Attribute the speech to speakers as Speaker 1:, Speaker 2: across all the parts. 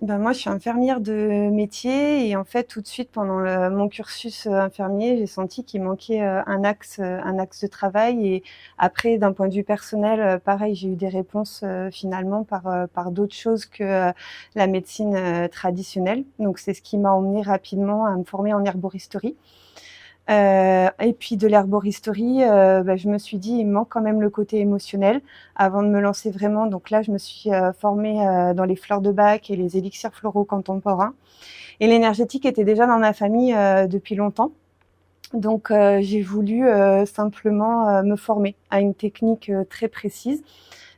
Speaker 1: Ben, moi, je suis infirmière de métier et en fait, tout de suite, pendant mon cursus infirmier, j'ai senti qu'il manquait un axe de travail. Et après, d'un point de vue personnel, pareil, j'ai eu des réponses finalement par d'autres choses que la médecine traditionnelle. Donc, c'est ce qui m'a emmenée rapidement à me former en herboristerie. Et puis de l'herboristerie, bah, je me suis dit: «Il me manque quand même le côté émotionnel» avant de me lancer vraiment. Donc là, je me suis formée dans les fleurs de Bach et les élixirs floraux contemporains. Et l'énergétique était déjà dans ma famille depuis longtemps. Donc j'ai voulu simplement me former à une technique très précise.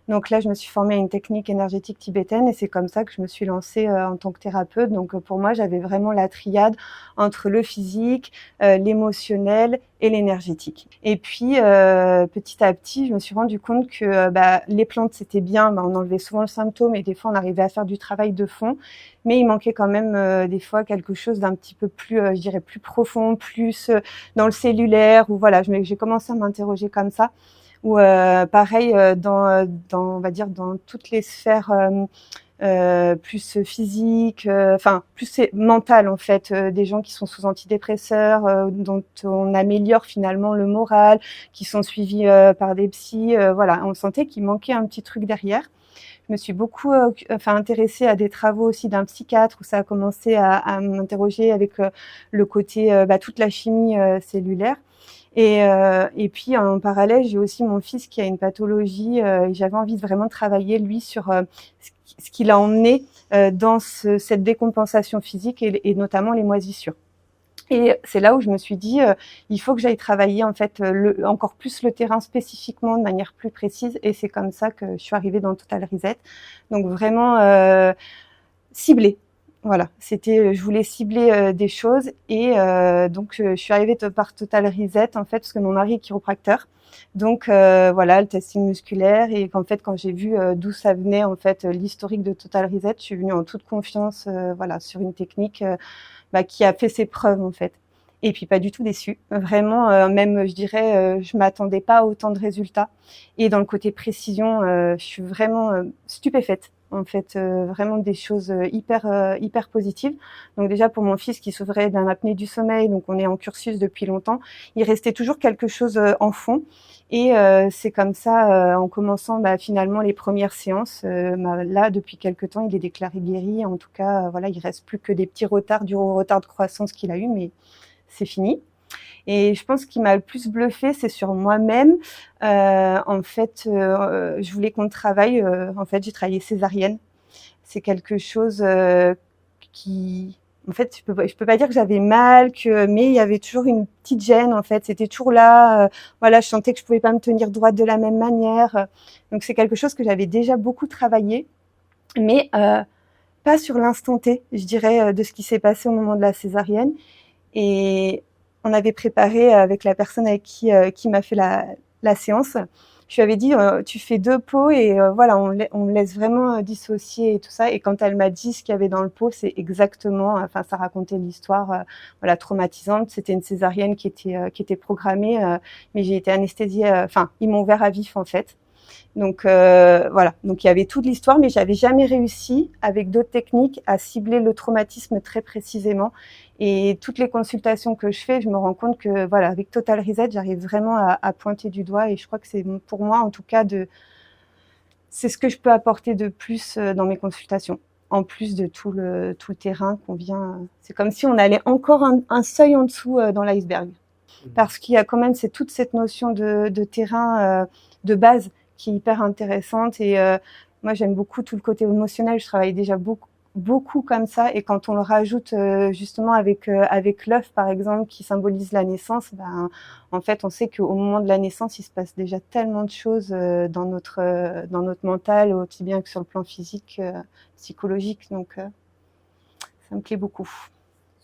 Speaker 1: Donc là, je me suis formée à une technique énergétique tibétaine et c'est comme ça que je me suis lancée en tant que thérapeute. Donc pour moi, j'avais vraiment la triade entre le physique, l'émotionnel et l'énergétique. Et puis petit à petit, je me suis rendu compte que bah, les plantes c'était bien, bah, on enlevait souvent le symptôme et des fois on arrivait à faire du travail de fond, mais il manquait quand même des fois quelque chose d'un petit peu plus, je dirais, plus profond, plus dans le cellulaire. Ou voilà, j'ai commencé à m'interroger comme ça. Ou pareil on va dire dans toutes les sphères plus physiques, enfin plus c'est mental en fait, des gens qui sont sous antidépresseurs, dont on améliore finalement le moral, qui sont suivis par des psys, voilà, on sentait qu'il manquait un petit truc derrière. Je me suis beaucoup intéressée à des travaux aussi d'un psychiatre où ça a commencé à m'interroger avec le côté bah, toute la chimie cellulaire. Et puis en parallèle, j'ai aussi mon fils qui a une pathologie et j'avais envie de vraiment travailler lui sur ce qui l'a emmené dans cette décompensation physique et notamment les moisissures. Et c'est là où je me suis dit, il faut que j'aille travailler en fait encore plus le terrain spécifiquement de manière plus précise. Et c'est comme ça que je suis arrivée dans Total Reset. Donc vraiment ciblé. Voilà, c'était, je voulais cibler des choses et donc je suis arrivée par Total Reset en fait parce que mon mari est chiropracteur. Donc voilà, le testing musculaire et qu'en fait quand j'ai vu d'où ça venait en fait l'historique de Total Reset, je suis venue en toute confiance voilà sur une technique bah, qui a fait ses preuves en fait. Et puis pas du tout déçue. Vraiment, même je dirais, je m'attendais pas à autant de résultats. Et dans le côté précision, je suis vraiment stupéfaite. En fait, vraiment des choses hyper positives. Donc déjà pour mon fils qui souffrait d'un apnée du sommeil, donc on est en cursus depuis longtemps, il restait toujours quelque chose en fond. Et c'est comme ça, en commençant bah, finalement les premières séances, bah, là depuis quelque temps, il est déclaré guéri. En tout cas, voilà, il reste plus que des petits retards, du retard de croissance qu'il a eu, mais c'est fini. Et je pense ce qui m'a le plus bluffé, c'est sur moi-même. En fait, je voulais qu'on travaille. En fait, j'ai travaillé césarienne. C'est quelque chose qui, en fait, je peux pas dire que j'avais mal, mais il y avait toujours une petite gêne. En fait, c'était toujours là. Voilà, je sentais que je pouvais pas me tenir droite de la même manière. Donc c'est quelque chose que j'avais déjà beaucoup travaillé, mais pas sur l'instant T, je dirais, de ce qui s'est passé au moment de la césarienne. Et on avait préparé avec la personne avec qui m'a fait la séance. Je lui avais dit, tu fais 2 pots et voilà, on me laisse vraiment dissocier et tout ça. Et quand elle m'a dit ce qu'il y avait dans le pot, c'est exactement, enfin, ça racontait l'histoire, voilà, traumatisante. C'était une césarienne qui était programmée, mais j'ai été anesthésiée, enfin, ils m'ont ouvert à vif en fait. Donc voilà, donc il y avait toute l'histoire, mais j'avais jamais réussi avec d'autres techniques à cibler le traumatisme très précisément. Et toutes les consultations que je fais, je me rends compte que voilà, avec Total Reset, j'arrive vraiment à pointer du doigt. Et je crois que c'est pour moi, en tout cas, c'est ce que je peux apporter de plus dans mes consultations. En plus de tout le terrain qu'on vient, c'est comme si on allait encore un seuil en dessous dans l'iceberg. Parce qu'il y a quand même toute cette notion de terrain de base qui est hyper intéressante. Et moi, j'aime beaucoup tout le côté émotionnel. Je travaille déjà beaucoup comme ça. Et quand on le rajoute justement avec l'œuf, par exemple, qui symbolise la naissance, ben, en fait, on sait qu'au moment de la naissance, il se passe déjà tellement de choses dans notre mental, aussi bien que sur le plan physique, psychologique. Donc, ça me plaît beaucoup.